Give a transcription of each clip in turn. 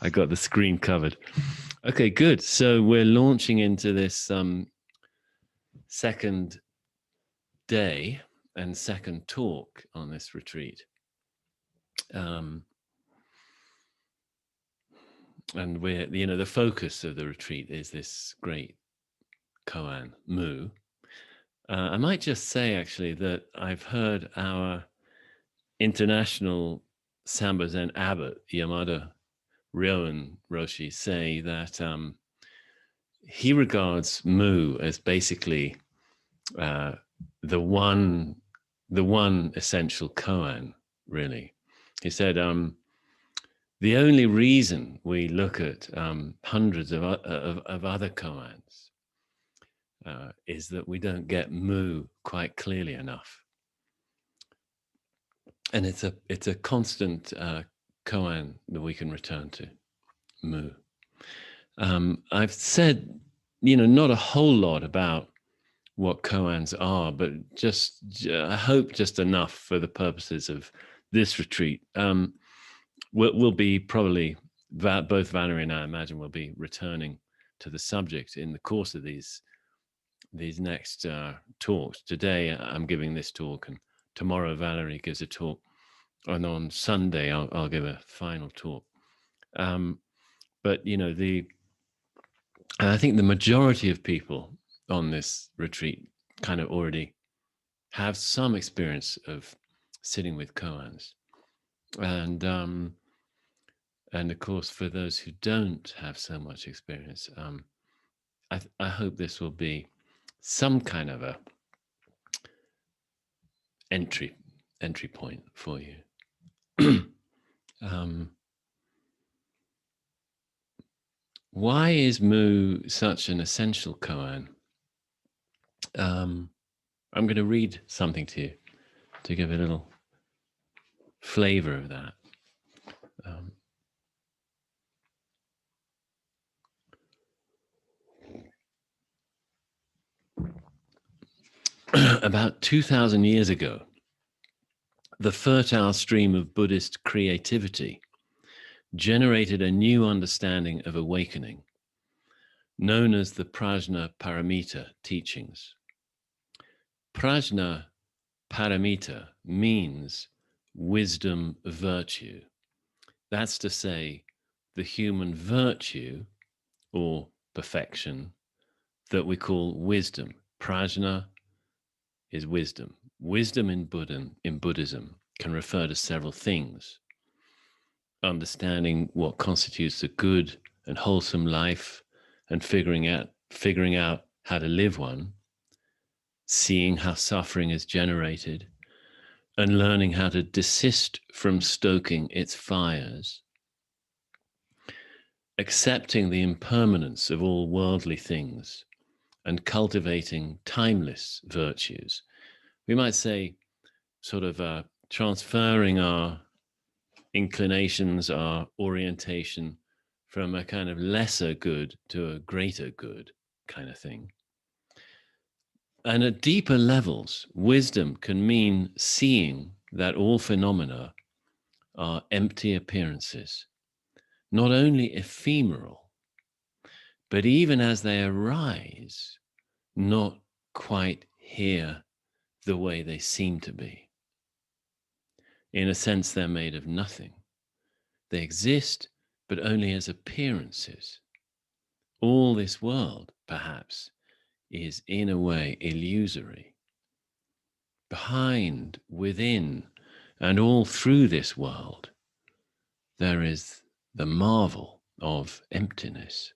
I got the screen covered. Okay, good. So we're launching into this second day and second talk on this retreat. And we're, the focus of the retreat is this great koan, Mu. I might just say actually that I've heard our international Sanbo Zen abbot, Yamada Ryoun Roshi, say that he regards Mu as basically the one essential koan, really. He said, the only reason we look at hundreds of other koans is that we don't get Mu quite clearly enough. And it's a constant koan that we can return to, Mu. I've said, not a whole lot about what koans are, but I hope just enough for the purposes of this retreat. We'll be probably, both Valerie and I imagine, will be returning to the subject in the course of these next talks. Today I'm giving this talk, and tomorrow Valerie gives a talk, and on Sunday I'll give a final talk. But I think the majority of people on this retreat kind of already have some experience of sitting with koans, and of course for those who don't have so much experience, I hope this will be some kind of a entry point for you. Why is Mu such an essential koan? I'm going to read something to you to give a little flavor of that. About 2,000 years ago, the fertile stream of Buddhist creativity generated a new understanding of awakening, known as the Prajnaparamita teachings. Prajnaparamita means wisdom virtue. That's to say, the human virtue or perfection that we call wisdom. Prajna is wisdom. Wisdom in Buddhism can refer to several things. Understanding what constitutes a good and wholesome life and figuring out how to live one, seeing how suffering is generated, and learning how to desist from stoking its fires, accepting the impermanence of all worldly things, and cultivating timeless virtues. We might say, sort of transferring our inclinations, our orientation from a kind of lesser good to a greater good kind of thing. And at deeper levels, wisdom can mean seeing that all phenomena are empty appearances, not only ephemeral, but even as they arise, not quite here the way they seem to be. In a sense, they're made of nothing. They exist, but only as appearances. All this world, perhaps, is in a way illusory. Behind, within, and all through this world, there is the marvel of emptiness.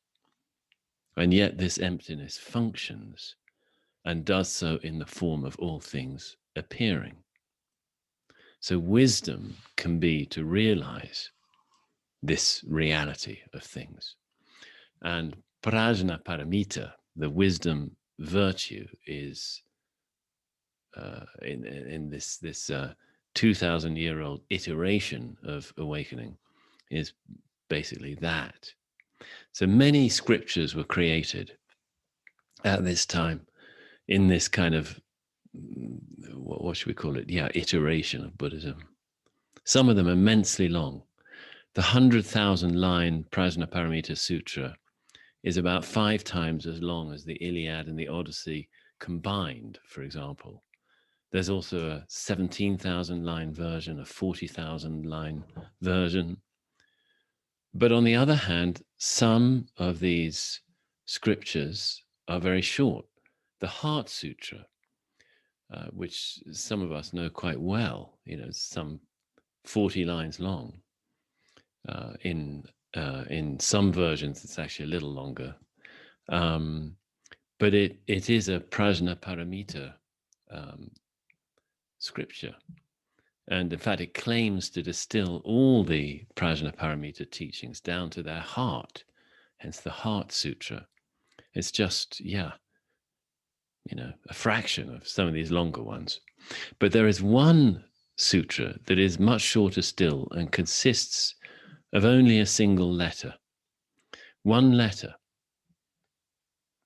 And yet this emptiness functions and does so in the form of all things appearing. So wisdom can be to realize this reality of things. And Prajnaparamita, the wisdom virtue, is in this 2,000-year-old iteration of awakening, is basically that. So many scriptures were created at this time in this kind of, what should we call it? Yeah, iteration of Buddhism. Some of them immensely long, The 100,000 line Prajnaparamita Sutra is about 5 times as long as the Iliad and the Odyssey combined, for example. There's also a 17,000 line version, a 40,000 line version. But on the other hand, some of these scriptures are very short. The Heart Sutra, which some of us know quite well, some 40 lines long. In some versions, it's actually a little longer. But it is a Prajnaparamita scripture. And in fact, it claims to distill all the Prajnaparamita teachings down to their heart, hence the Heart Sutra. It's just, a fraction of some of these longer ones. But there is one sutra that is much shorter still and consists of only a single letter. One letter.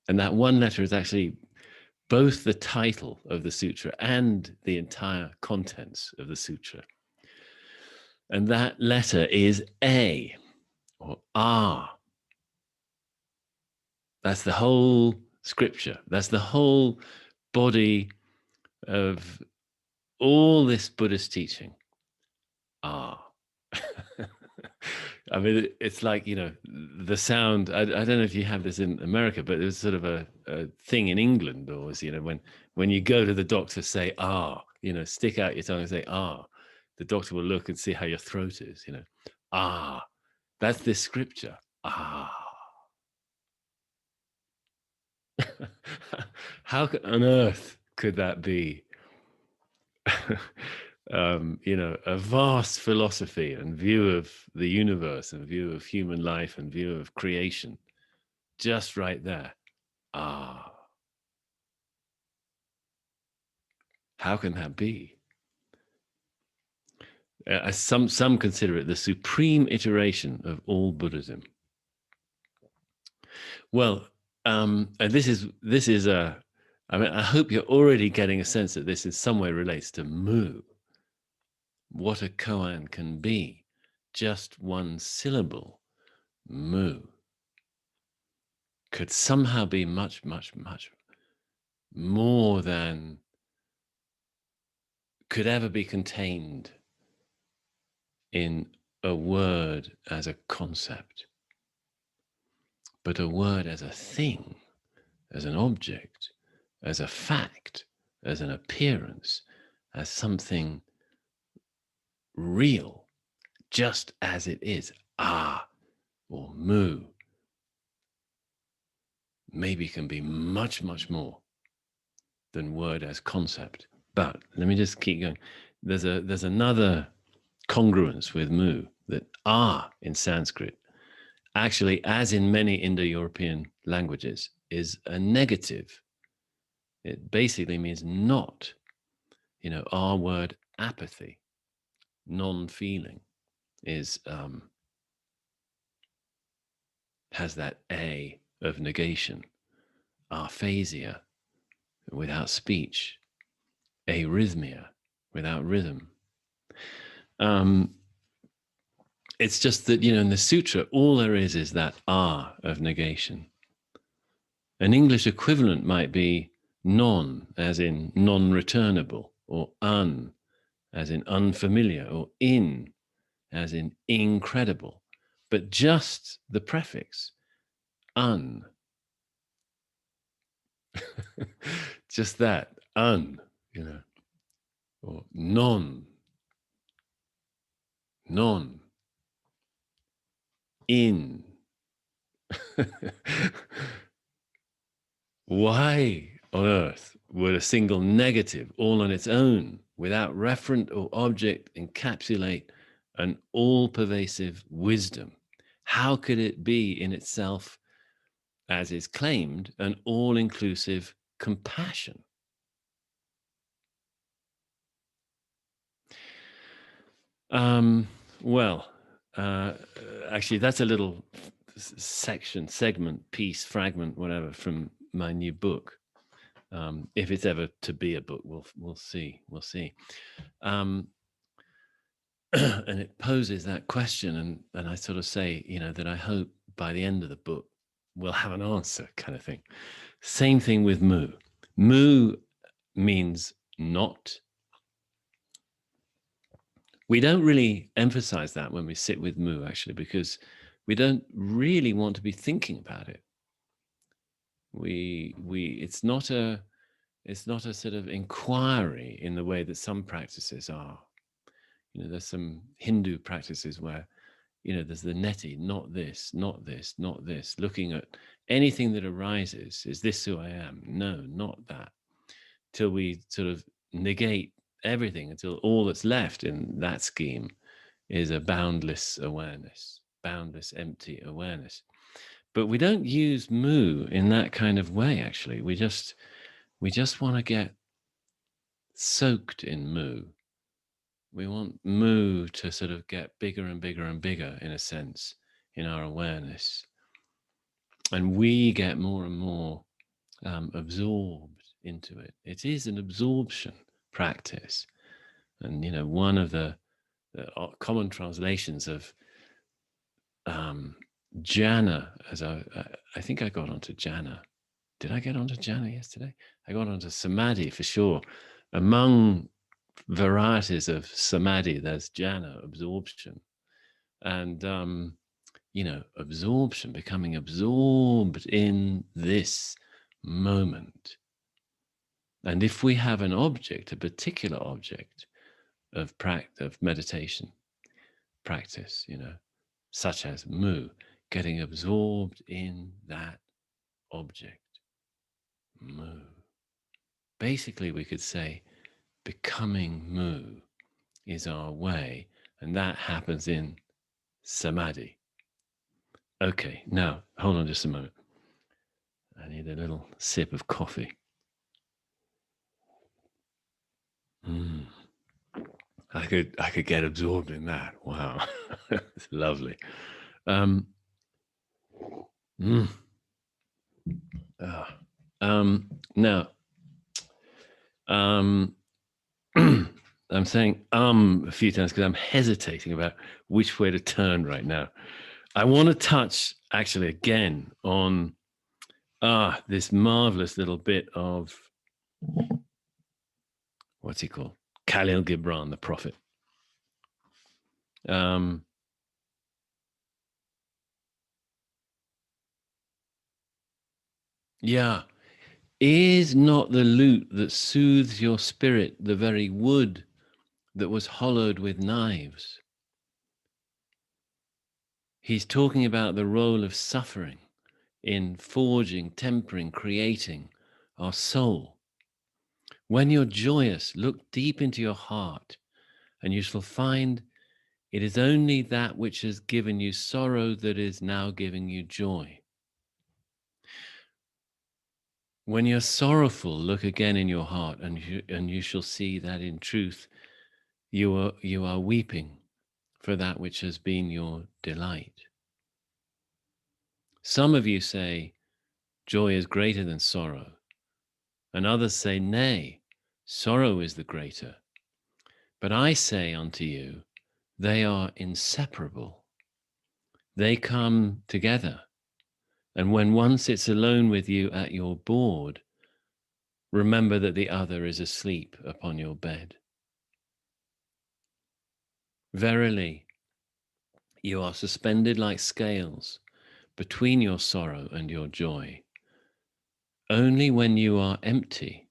And that one letter is actually both the title of the sutra and the entire contents of the sutra. And that letter is A, or A. That's the whole scripture. That's the whole body of all this Buddhist teaching. A. I mean, it's like, the sound, I don't know if you have this in America, but there's sort of a thing in England always, when you go to the doctor, say, stick out your tongue and say, the doctor will look and see how your throat is, that's this scripture. How on earth could that be? A vast philosophy and view of the universe and view of human life and view of creation, just right there. How can that be? Some consider it the supreme iteration of all Buddhism. Well, and this is a. I mean, I hope you're already getting a sense that this in some way relates to Mu. What a koan can be, just one syllable, Mu, could somehow be much, much, much more than could ever be contained in a word as a concept, but a word as a thing, as an object, as a fact, as an appearance, as something real, just as it is. Or Mu, maybe can be much, much more than word as concept. But let me just keep going. There's another congruence with Mu, that in Sanskrit, actually, as in many Indo-European languages, is a negative. It basically means not. Our word apathy, non-feeling, is has that A of negation. Aphasia, without speech. Arrhythmia, without rhythm. It's just that, in the sutra, all there is that of negation. An English equivalent might be non, as in non-returnable, or un, as in unfamiliar, or in, as in incredible. But just the prefix, un, just that, un, or non, in. Why on earth would a single negative, all on its own, without referent or object, encapsulate an all-pervasive wisdom? How could it be in itself, as is claimed, an all-inclusive compassion? Actually, that's a little segment, piece, fragment, whatever, from my new book. If it's ever to be a book, we'll see. and it poses that question, and I sort of say, that I hope by the end of the book we'll have an answer, kind of thing. Same thing with mu. Mu means not. We don't really emphasize that when we sit with mu, actually, because we don't really want to be thinking about it. It's not a sort of inquiry in the way that some practices are. There's some Hindu practices where, there's the neti, not this, not this, not this, looking at anything that arises. Is this who I am? No, not that. Till we sort of negate everything, until all that's left in that scheme is a boundless awareness, boundless empty awareness. But we don't use mu in that kind of way, actually. We just want to get soaked in mu. We want mu to sort of get bigger and bigger and bigger, in a sense, in our awareness. And we get more and more absorbed into it. It is an absorption practice. And, one of the common translations of jhana, as I think I got onto jhana. Did I get onto jhana yesterday? I got onto samadhi for sure. Among varieties of samadhi, there's jhana, absorption. And, absorption, becoming absorbed in this moment. And if we have an object, a particular object of meditation practice, such as mu, getting absorbed in that object, mu. Basically, we could say becoming mu is our way, and that happens in samadhi. Okay, now, hold on just a moment. I need a little sip of coffee. I could get absorbed in that. Wow. It's lovely. Now, I'm saying a few times because I'm hesitating about which way to turn right now. I want to touch actually again on this marvelous little bit of, what's he called? Khalil Gibran, the prophet. Yeah. Is not the lute that soothes your spirit the very wood that was hollowed with knives? He's talking about the role of suffering in forging, tempering, creating our soul. When you're joyous, look deep into your heart, and you shall find it is only that which has given you sorrow that is now giving you joy. When you're sorrowful, look again in your heart, and you shall see that in truth you are weeping for that which has been your delight. Some of you say joy is greater than sorrow, and others say, nay, sorrow is the greater. But I say unto you, they are inseparable. They come together. And when one sits alone with you at your board, remember that the other is asleep upon your bed. Verily, you are suspended like scales between your sorrow and your joy. Only when you are empty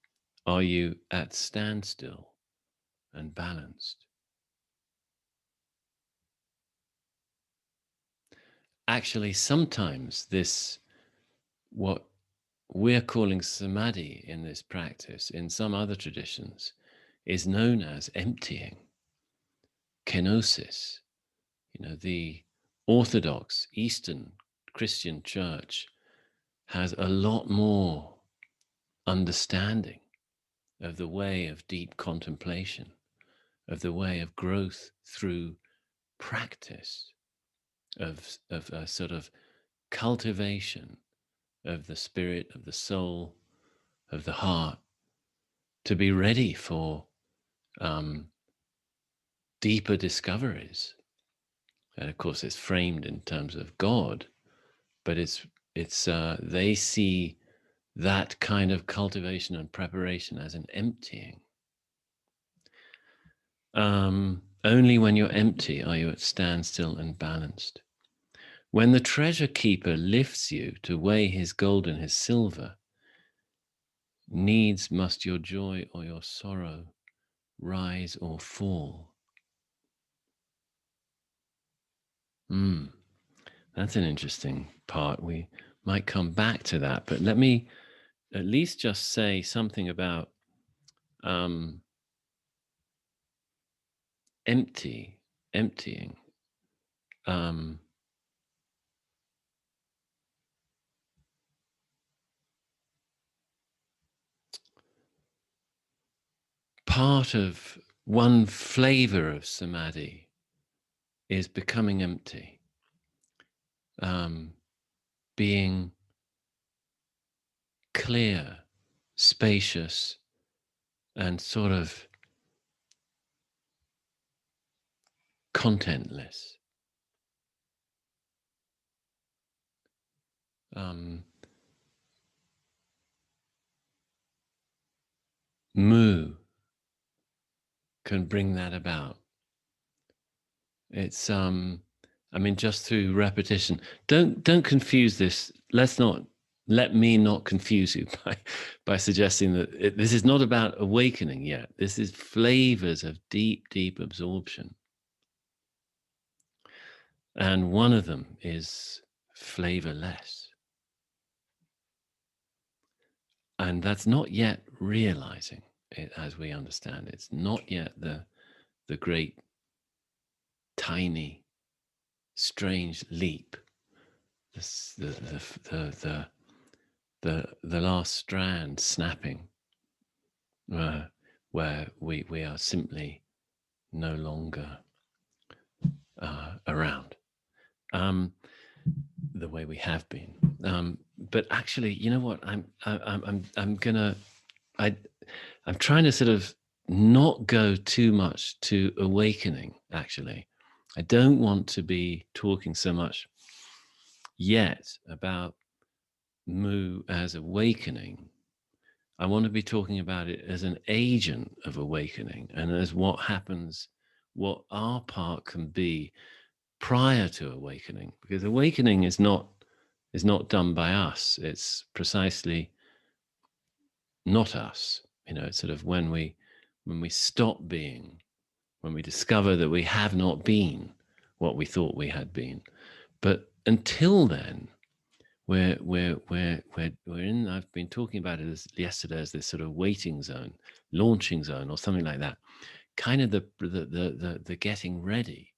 are you at standstill and balanced. Actually, sometimes this, what we're calling samadhi in this practice, in some other traditions, is known as emptying, kenosis. The Orthodox Eastern Christian Church has a lot more understanding of the way of deep contemplation, of the way of growth through practice, of a sort of cultivation of the spirit, of the soul, of the heart, to be ready for deeper discoveries. And of course, it's framed in terms of God, but it's they see that kind of cultivation and preparation as an emptying. Only when you're empty are you at standstill and balanced. When the treasure keeper lifts you to weigh his gold and his silver, needs must your joy or your sorrow rise or fall. That's an interesting part. We might come back to that, but let me at least just say something about emptying. Part of one flavor of samadhi is becoming empty, being clear, spacious, and sort of contentless. Mu can bring that about. It's I mean, just through repetition. Don't confuse this. Let me not confuse you by suggesting that this is not about awakening yet. This is flavors of deep absorption. And one of them is flavorless. And that's not yet realizing it as we understand it. It's not yet the great, tiny, strange leap, the last strand snapping, where we are simply no longer around the way we have been. But actually, you know what? I'm trying to sort of not go too much to awakening. Actually, I don't want to be talking so much yet about Mu as awakening. I want to be talking about it as an agent of awakening and as what happens, what our part can be prior to awakening, because awakening is not done by us. It's precisely not us. It's sort of when we stop being, when we discover that we have not been what we thought we had been. But until then, we're in. I've been talking about it yesterday as this sort of waiting zone, launching zone, or something like that. Kind of the getting ready,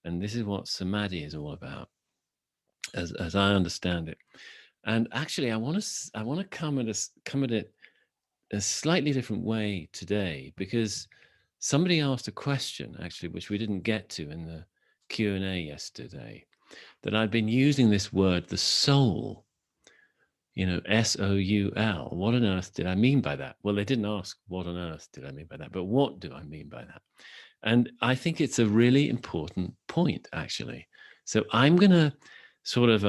and this is what samadhi is all about, as I understand it. And actually, I want to come at it a slightly different way today, because somebody asked a question actually, which we didn't get to in the Q&A yesterday, that I'd been using this word, the soul, S-O-U-L. What on earth did I mean by that? Well, they didn't ask what on earth did I mean by that, but what do I mean by that? And I think it's a really important point, actually. So I'm going to sort of,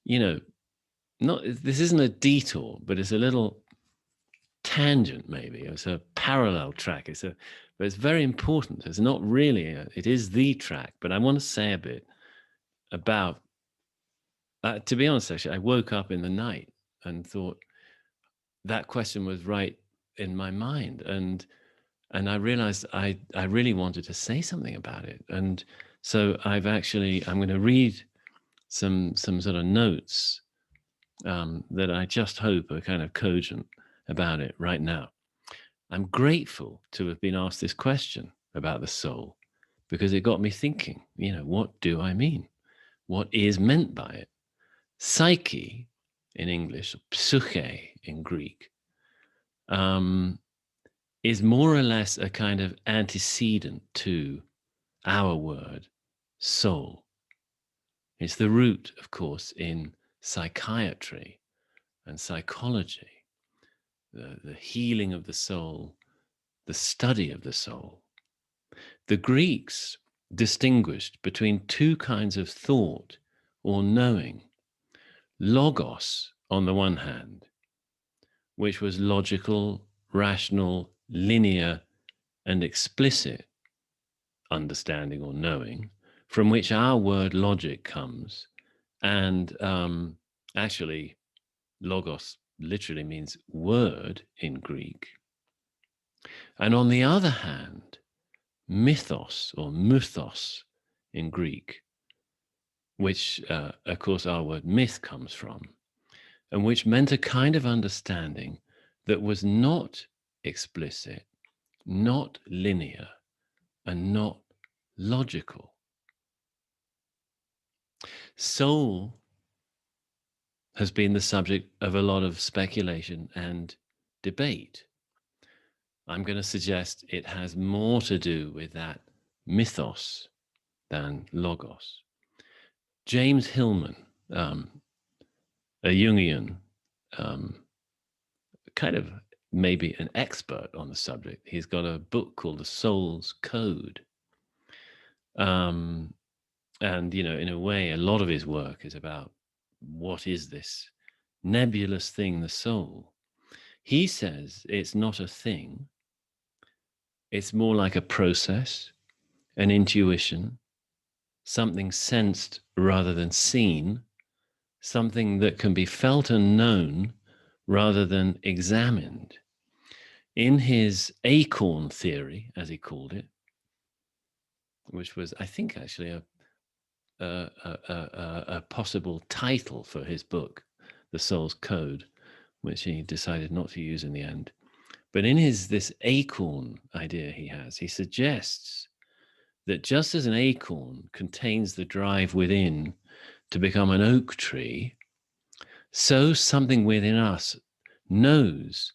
this isn't a detour, but it's a little tangent, maybe. It's a parallel track. But it's very important. It's not really, it is the track, but I want to say a bit about, to be honest, actually, I woke up in the night and thought that question was right in my mind. And I realized I really wanted to say something about it. And so I'm going to read some sort of notes that I just hope are kind of cogent about it right now. I'm grateful to have been asked this question about the soul, because it got me thinking, what do I mean? What is meant by it? Psyche in English, psyche in Greek, is more or less a kind of antecedent to our word soul. It's the root, of course, in psychiatry and psychology, the healing of the soul, the study of the soul. The Greeks distinguished between two kinds of thought or knowing. Logos, on the one hand, which was logical, rational, linear, and explicit understanding or knowing, from which our word logic comes. And actually, logos literally means word in Greek. And on the other hand, mythos or muthos in Greek, which, of course, our word myth comes from, and which meant a kind of understanding that was not explicit, not linear, and not logical. Soul has been the subject of a lot of speculation and debate. I'm going to suggest it has more to do with that mythos than logos. James Hillman, a Jungian, kind of maybe an expert on the subject. He's got a book called The Soul's Code. And, in a way, a lot of his work is about what is this nebulous thing, the soul. He says it's not a thing. It's more like a process, an intuition, something sensed rather than seen, something that can be felt and known rather than examined. In his acorn theory, as he called it, which was, I think, actually a possible title for his book, The Soul's Code, which he decided not to use in the end. But in this acorn idea he suggests that just as an acorn contains the drive within to become an oak tree, so something within us knows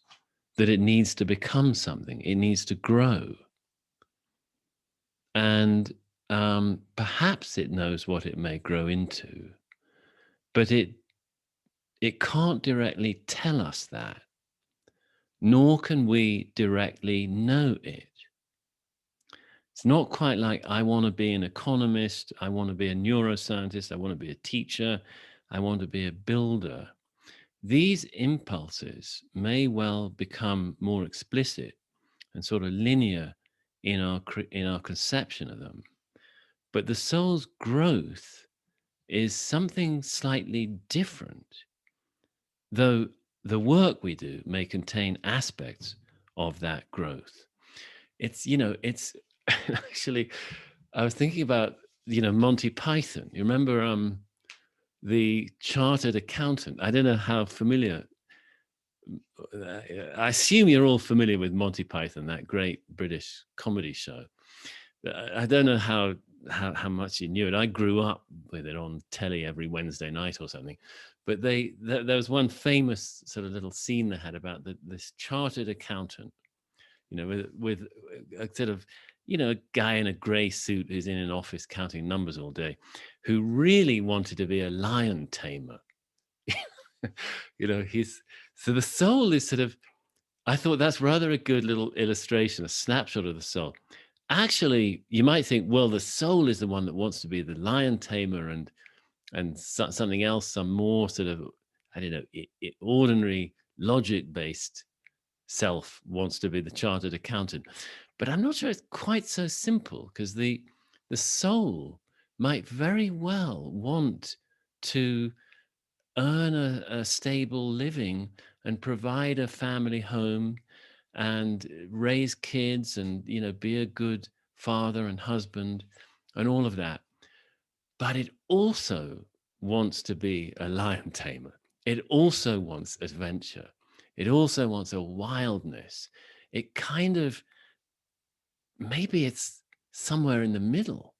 that it needs to become something, it needs to grow. And perhaps it knows what it may grow into, but it can't directly tell us that, nor can we directly know it. It's not quite like I want to be an economist, I want to be a neuroscientist, I want to be a teacher, I want to be a builder. These impulses may well become more explicit and sort of linear in our conception of them. But the soul's growth is something slightly different, though the work we do may contain aspects of that growth. It's actually, I was thinking about, Monty Python. You remember the chartered accountant? I don't know how familiar. I assume you're all familiar with Monty Python, that great British comedy show. I don't know how much you knew it. I grew up with it on telly every Wednesday night or something. But there was one famous sort of little scene they had about this chartered accountant, with a sort of, a guy in a gray suit who's in an office counting numbers all day, who really wanted to be a lion tamer. So the soul is sort of, I thought that's rather a good little illustration, a snapshot of the soul. Actually, you might think, well, the soul is the one that wants to be the lion tamer, and something else, some more sort of, I don't know, ordinary logic-based self wants to be the chartered accountant. But I'm not sure it's quite so simple, because the soul might very well want to earn a stable living and provide a family home and raise kids and be a good father and husband and all of that. But it also wants to be a lion tamer. It also wants adventure. It also wants a wildness. It kind of, maybe it's somewhere in the middle.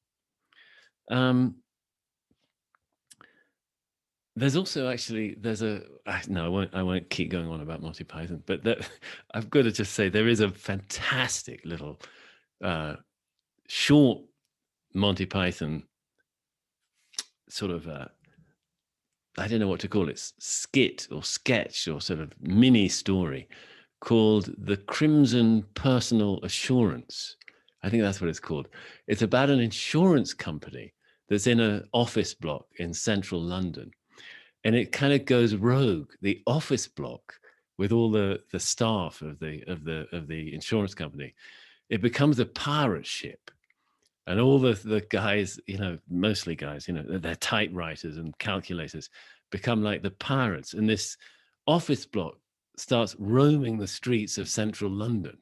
There's also actually, no, I won't keep going on about Monty Python, but I've got to just say there is a fantastic little short Monty Python sort of, I don't know what to call it, skit or sketch or sort of mini story called The Crimson Personal Assurance. I think that's what it's called. It's about an insurance company that's in an office block in central London. And it kind of goes rogue. The office block with all the staff of the insurance company, it becomes a pirate ship. And all the guys, mostly guys, they're typewriters and calculators, become like the pirates. And this office block starts roaming the streets of central London.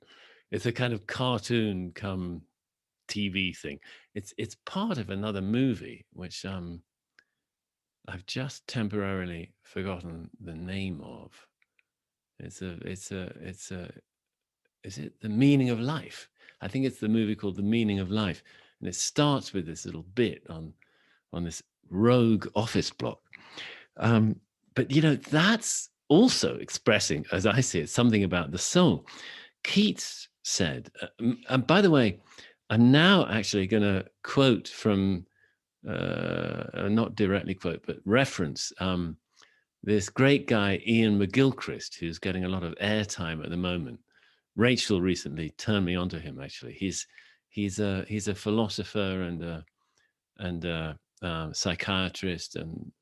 It's a kind of cartoon come TV thing. It's part of another movie, which I've just temporarily forgotten the name of. Is it The Meaning of Life? I think it's the movie called The Meaning of Life. And it starts with this little bit on this rogue office block. But that's also expressing, as I see it, something about the soul. Keats said, and by the way, I'm now actually going to quote from, not directly quote, but reference this great guy, Ian McGilchrist, who's getting a lot of airtime at the moment. Rachel recently turned me onto him. Actually, he's a philosopher and a psychiatrist and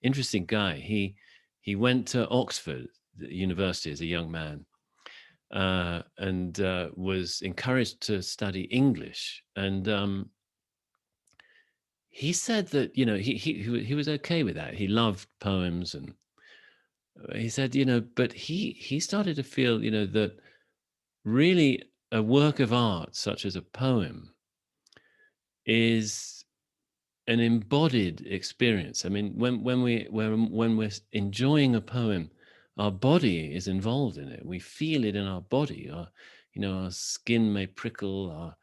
interesting guy. He went to Oxford University as a young man and was encouraged to study English. And he said that he was okay with that. He loved poems, and he said but he started to feel that really a work of art such as a poem is an embodied experience. I mean, when we're enjoying a poem, our body is involved in it. We feel it in our body. Our skin may prickle,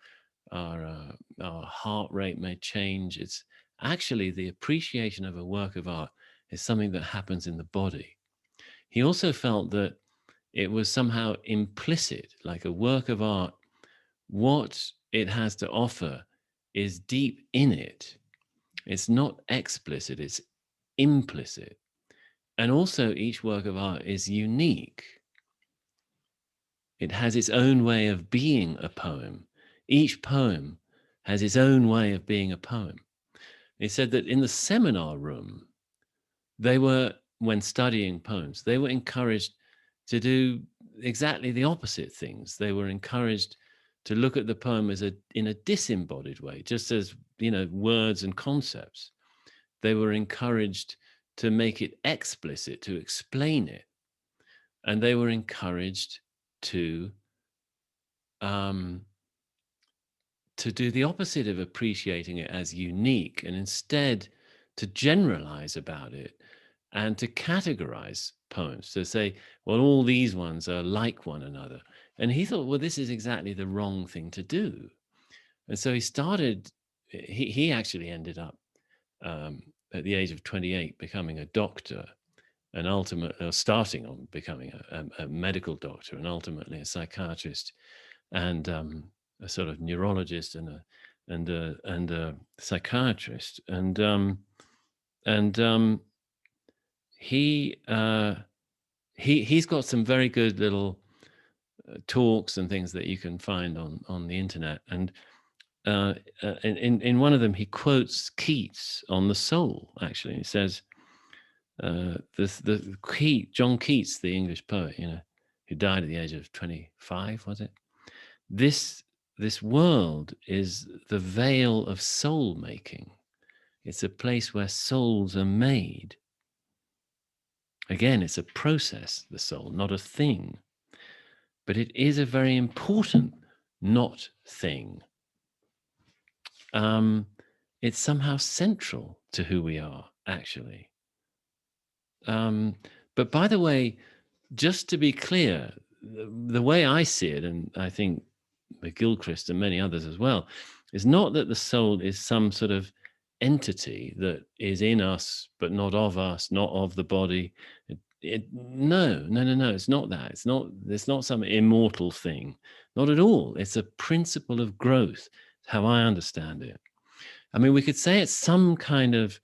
our heart rate may change. It's actually the appreciation of a work of art is something that happens in the body. He also felt that it was somehow implicit, like a work of art. What it has to offer is deep in it. It's not explicit, it's implicit. And also, each work of art is unique. It has its own way of being a poem. Each poem has its own way of being a poem. He said that in the seminar room, when studying poems, they were encouraged to do exactly the opposite things. They were encouraged to look at the poem in a disembodied way, just as words and concepts. They were encouraged to make it explicit, to explain it, and they were encouraged to do the opposite of appreciating it as unique, and instead to generalize about it and to categorize poems, to say, well, all these ones are like one another. And he thought, well, this is exactly the wrong thing to do. And so he actually ended up at the age of 28 becoming a doctor, and starting on becoming a medical doctor, and ultimately a psychiatrist and a sort of neurologist and a psychiatrist. He's got some very good little talks and things that you can find on the internet. And in one of them, he quotes Keats on the soul. Actually, he says, John Keats, the English poet, who died at the age of 25, was it? This world is the veil of soul making. It's a place where souls are made. Again, it's a process, the soul, not a thing. But it is a very important not thing. It's somehow central to who we are, actually. But by the way, just to be clear, the way I see it, and I think McGilchrist and many others as well, is not that the soul is some sort of entity that is in us but not of us, not of the body. No, it's not that. It's not some immortal thing, not at all. It's a principle of growth, how I understand it. I mean, we could say it's some kind of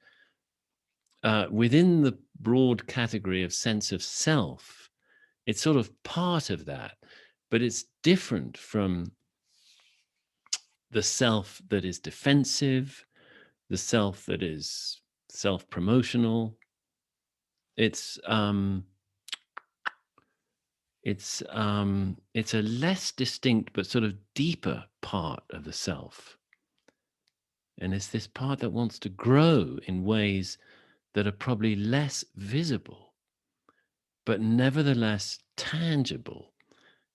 within the broad category of sense of self. It's sort of part of that, but it's different from the self that is defensive, the self that is self-promotional. It's it's a less distinct but sort of deeper part of the self. And it's this part that wants to grow in ways that are probably less visible, but nevertheless tangible,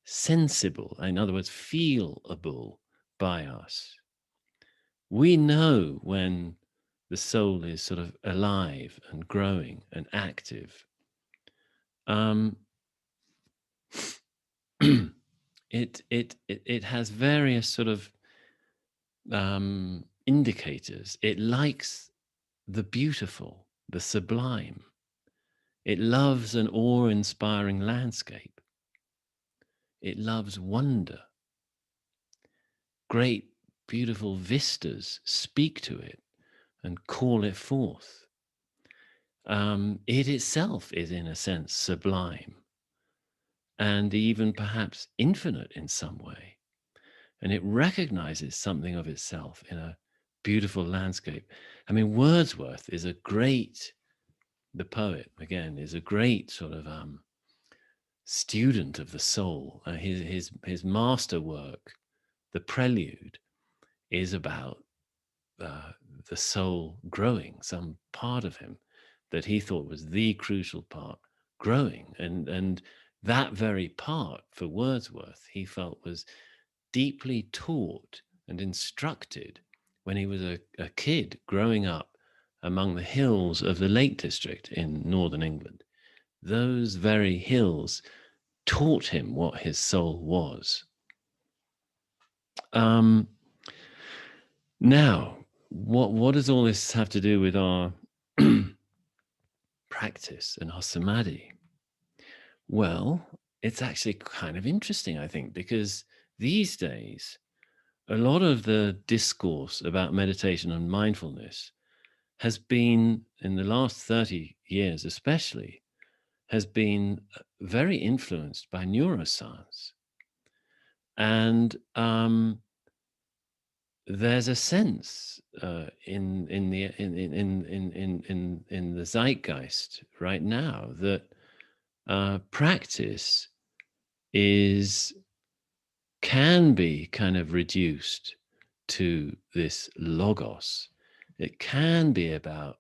sensible, in other words, feelable by us. We know when the soul is sort of alive and growing and active. Um, it has various sort of indicators. It likes the beautiful, the sublime. It loves an awe-inspiring landscape. It loves wonder. Great, beautiful vistas speak to it and call it forth. It itself is, in a sense, sublime and even perhaps infinite in some way. And it recognizes something of itself in a beautiful landscape. I mean, Wordsworth is a great, the poet, again, is a great sort of student of the soul. His master work, The Prelude, is about the soul growing, some part of him that he thought was the crucial part growing. And that very part for Wordsworth, he felt was deeply taught and instructed when he was a kid growing up among the hills of the Lake District in northern England. Those very hills taught him what his soul was. Now, what does all this have to do with our practice and our samadhi? Well, it's actually kind of interesting, I think, because these days, a lot of the discourse about meditation and mindfulness has been, in the last 30 years especially, has been very influenced by neuroscience. And there's a sense in the zeitgeist right now that practice can be kind of reduced to this logos. It can be about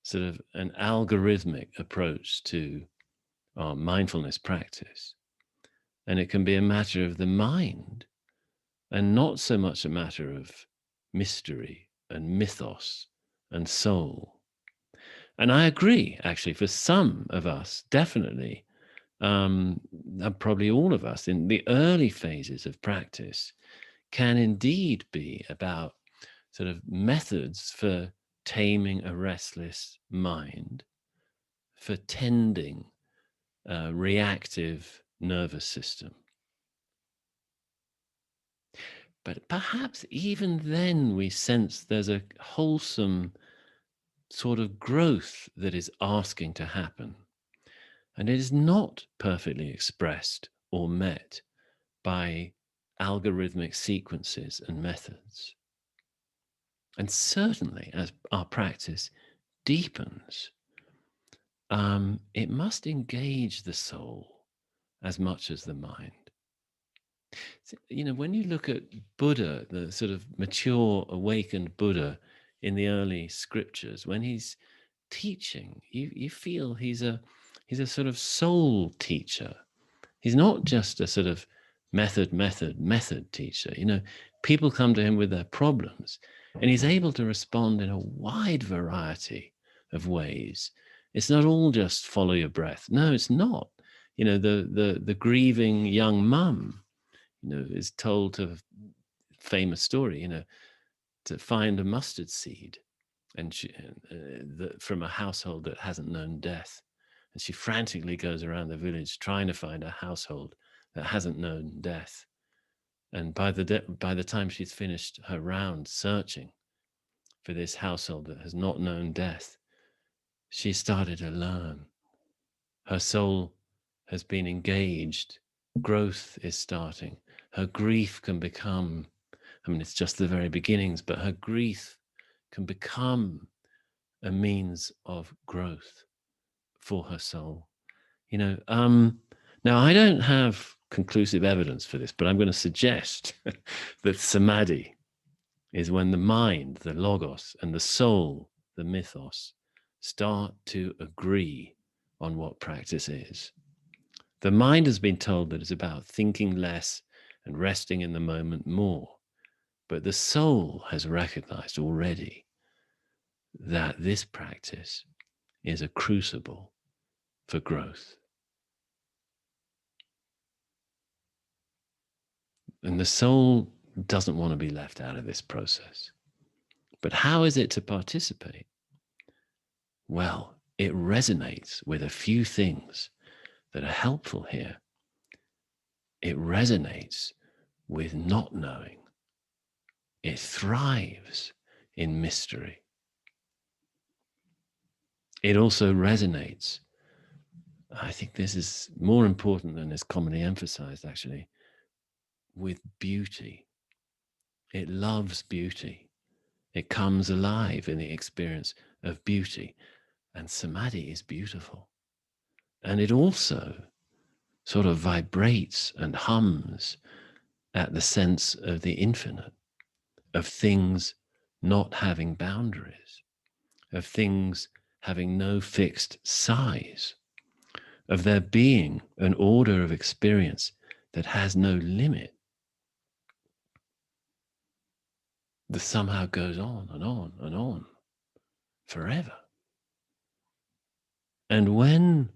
sort of an algorithmic approach to our mindfulness practice. And it can be a matter of the mind and not so much a matter of mystery and mythos and soul. And I agree, actually, for some of us, definitely, probably all of us in the early phases of practice can indeed be about sort of methods for taming a restless mind, for tending a reactive nervous system. But perhaps even then we sense there's a wholesome sort of growth that is asking to happen. And it is not perfectly expressed or met by algorithmic sequences and methods. And certainly as our practice deepens, it must engage the soul as much as the mind. You know, when you look at Buddha, the sort of mature, awakened Buddha in the early scriptures, when he's teaching, you feel he's a sort of soul teacher. He's not just a sort of method teacher. You know, people come to him with their problems, and he's able to respond in a wide variety of ways. It's not all just follow your breath. No, it's not. You know, the grieving young mum, you know, is told to famous story, you know, to find a mustard seed and from a household that hasn't known death. And she frantically goes around the village trying to find a household that hasn't known death. And by the time she's finished her round searching for this household that has not known death, she started to learn. Her soul has been engaged. Growth is starting. Her grief can become I mean, it's just the very beginnings, but her grief can become a means of growth for her soul. Now I don't have conclusive evidence for this, but I'm going to suggest that samadhi is when the mind, the logos, and the soul, the mythos, start to agree on what practice is. The mind has been told that it's about thinking less and resting in the moment more, but the soul has recognized already that this practice is a crucible for growth. And the soul doesn't want to be left out of this process. But how is it to participate? Well, it resonates with a few things that are helpful here. It resonates with not knowing. It thrives in mystery. It also resonates, I think this is more important than is commonly emphasized actually, with beauty. It loves beauty. It comes alive in the experience of beauty. And samadhi is beautiful. And it also sort of vibrates and hums at the sense of the infinite, of things not having boundaries, of things having no fixed size, of there being an order of experience that has no limit, that somehow goes on and on and on forever. And when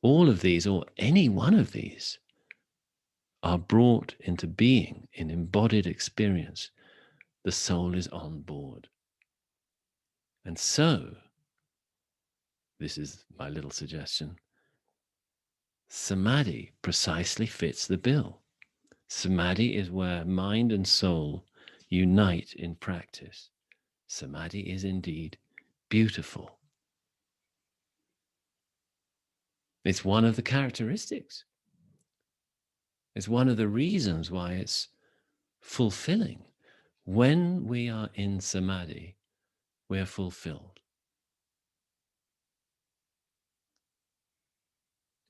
all of these, or any one of these, are brought into being in embodied experience, the soul is on board. And so, this is my little suggestion, samadhi precisely fits the bill. Samadhi is where mind and soul unite in practice. Samadhi is indeed beautiful. It's one of the characteristics. It's one of the reasons why it's fulfilling. When we are in samadhi, we are fulfilled.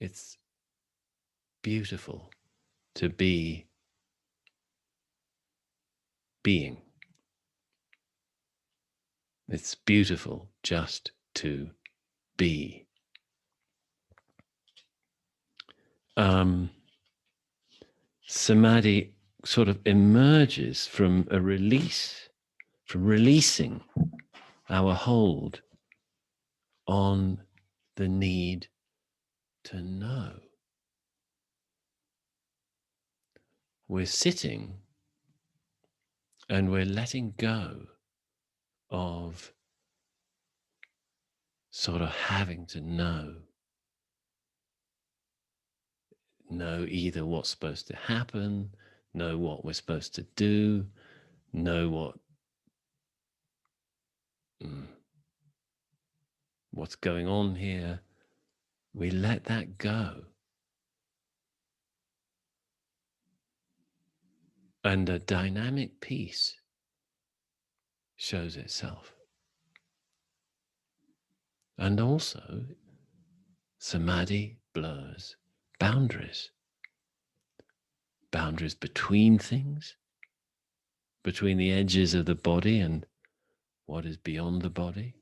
It's beautiful to be being. It's beautiful just to be. Samadhi sort of emerges from a release, from releasing our hold on the need to know. We're sitting and we're letting go of sort of having to know either what's supposed to happen, know what we're supposed to do, know what's going on here. We let that go. And a dynamic peace shows itself. And also, samadhi blurs boundaries. Boundaries between things, between the edges of the body and what is beyond the body,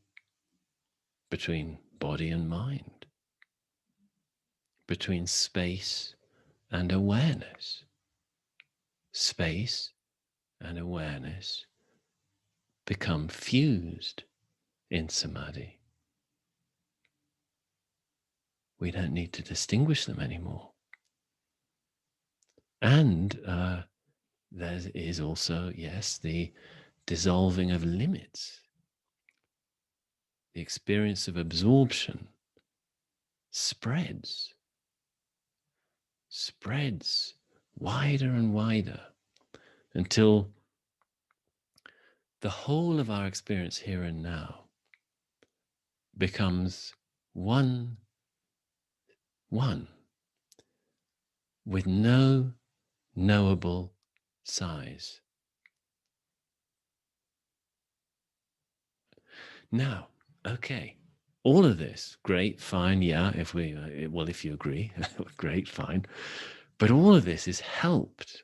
between body and mind, between space and awareness. Space and awareness become fused in samadhi. We don't need to distinguish them anymore. And there is also, yes, the dissolving of limits. The experience of absorption spreads wider and wider until the whole of our experience here and now becomes one with no knowable size. Now, okay, all of this, great, fine, yeah, if you agree, great, fine. But all of this is helped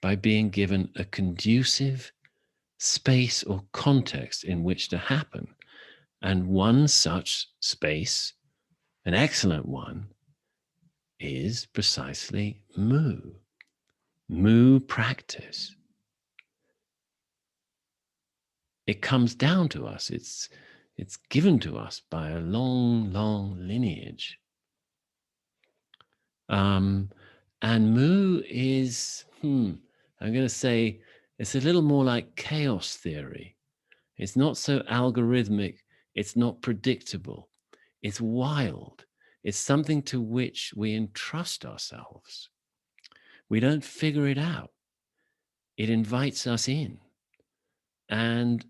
by being given a conducive space or context in which to happen. And one such space, an excellent one, is precisely Mu practice. It comes down to us. It's given to us by a long, long lineage. And Mu is, I'm going to say, it's a little more like chaos theory. It's not so algorithmic. It's not predictable. It's wild. It's something to which we entrust ourselves. We don't figure it out. It invites us in. And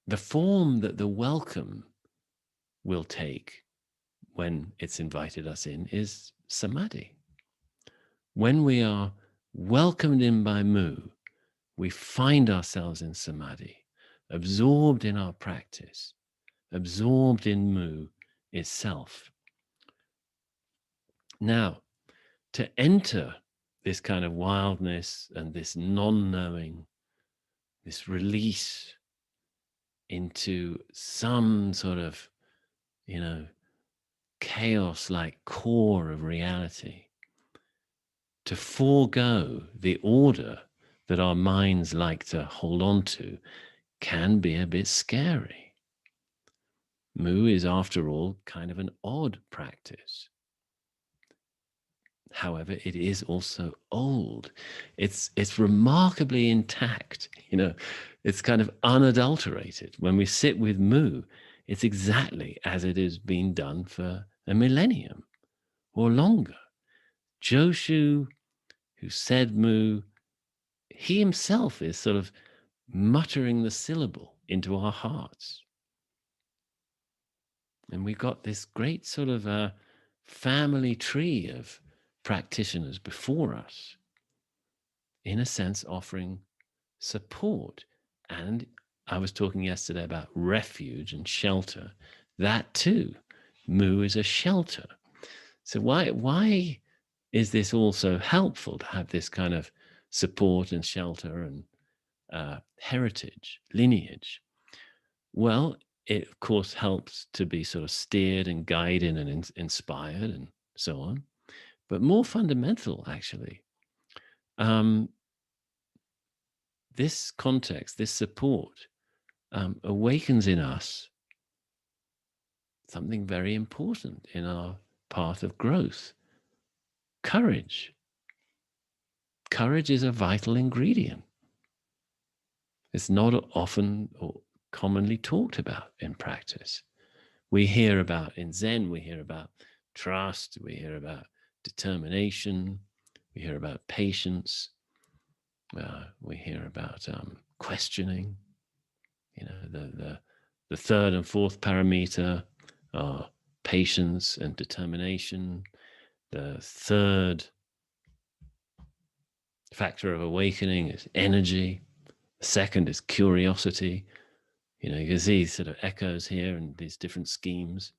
the form that the welcome will take when it's invited us in is Samadhi. When we are welcomed in by Mu, we find ourselves in Samadhi, absorbed in our practice, absorbed in Mu itself. Now, to enter this kind of wildness and this non-knowing, this release into some sort of, chaos-like core of reality, to forego the order that our minds like to hold on to can be a bit scary. Mu is, after all, kind of an odd practice. However, it is also old. It's remarkably intact. It's kind of unadulterated. When we sit with Mu, it's exactly as it has been done for a millennium or longer. Joshu, who said Mu, he himself is sort of muttering the syllable into our hearts. And we've got this great sort of family tree of practitioners before us, in a sense, offering support. And I was talking yesterday about refuge and shelter. That too, Mu is a shelter. So why is this also helpful to have this kind of support and shelter and heritage, lineage? Well, it of course helps to be sort of steered and guided and inspired and so on. But more fundamental, actually, this context, this support, awakens in us something very important in our path of growth: courage. Courage is a vital ingredient. It's not often or commonly talked about in practice. We hear about, in Zen, we hear about trust, we hear about determination, we hear about patience, we hear about questioning. The third and fourth paramita are patience and determination. The third factor of awakening is energy. The second is curiosity. You can see sort of echoes here and these different schemes.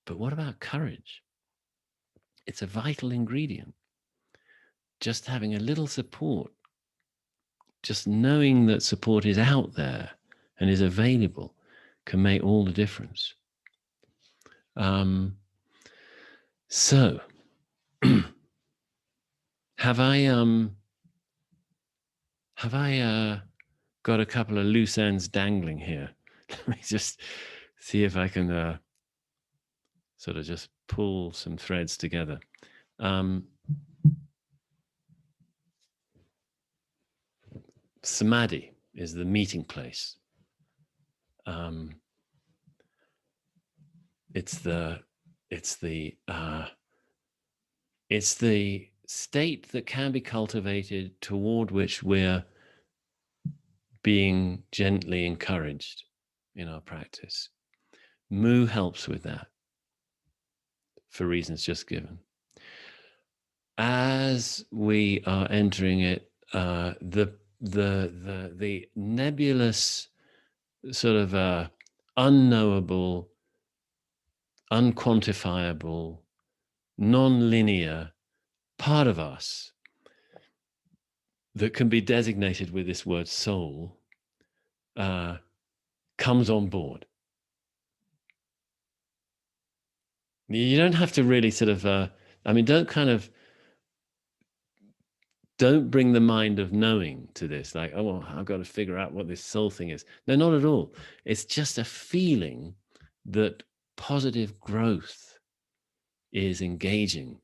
But what about courage? It's a vital ingredient. Just having a little support, just knowing that support is out there and is available, can make all the difference. So have I got a couple of loose ends dangling here? Let me just see if I can sort of just pull some threads together. Samadhi is the meeting place. It's the state that can be cultivated, toward which we're being gently encouraged in our practice. Mu helps with that for reasons just given. As we are entering it, the the nebulous, sort of unknowable, unquantifiable, non-linear part of us that can be designated with this word soul comes on board. You don't have to really sort of, don't bring the mind of knowing to this, like, oh, well, I've got to figure out what this soul thing is. No, not at all. It's just a feeling that positive growth is engaging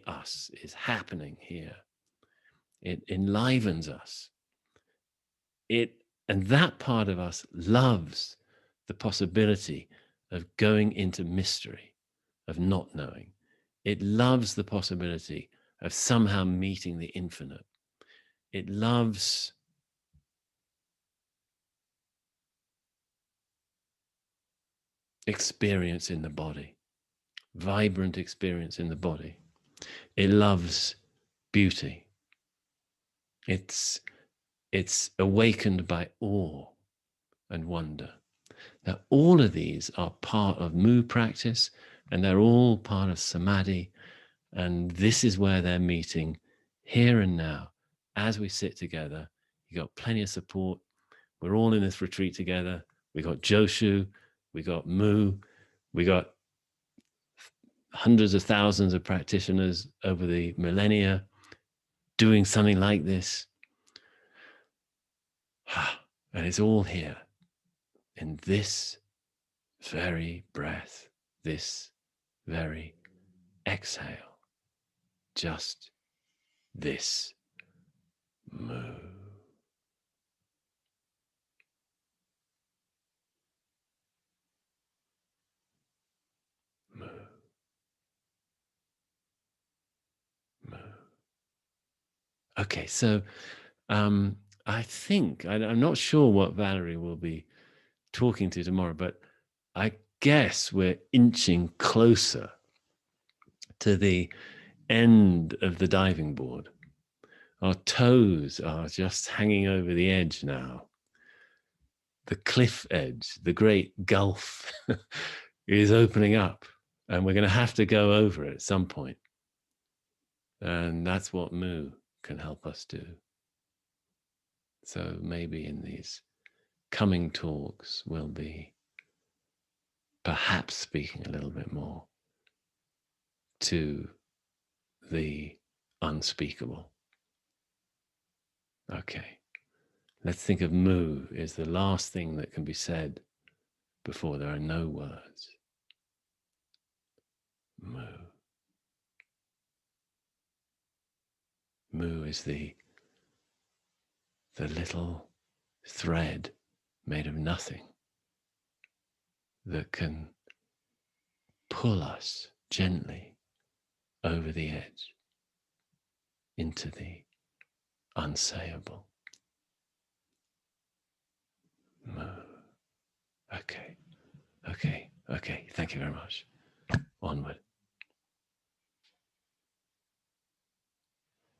us, is happening here. It enlivens us. And that part of us loves the possibility of going into mystery, of not knowing. It loves the possibility of somehow meeting the infinite. It loves experience in the body, vibrant experience in the body. It loves beauty. It's awakened by awe and wonder. Now, all of these are part of Mu practice, and they're all part of Samadhi. And this is where they're meeting here and now as we sit together. You got plenty of support. We're all in this retreat together. We got Joshu, we got Mu, we got hundreds of thousands of practitioners over the millennia doing something like this. And it's all here in this very breath, this very exhale, just this Mu. Mu. Mu. Okay, so I think, I'm not sure what Valerie will be talking to tomorrow, but I guess we're inching closer to the end of the diving board. Our toes are just hanging over the edge now. The cliff edge, the great gulf is opening up, and we're going to have to go over it at some point. And that's what Mu can help us do. So maybe in these coming talks, we'll be perhaps speaking a little bit more to the unspeakable. Okay, let's think of Mu as the last thing that can be said before there are no words. Mu. Mu is the little thread made of nothing that can pull us gently over the edge into the unsayable. Mu. Okay. Thank you very much. Onward.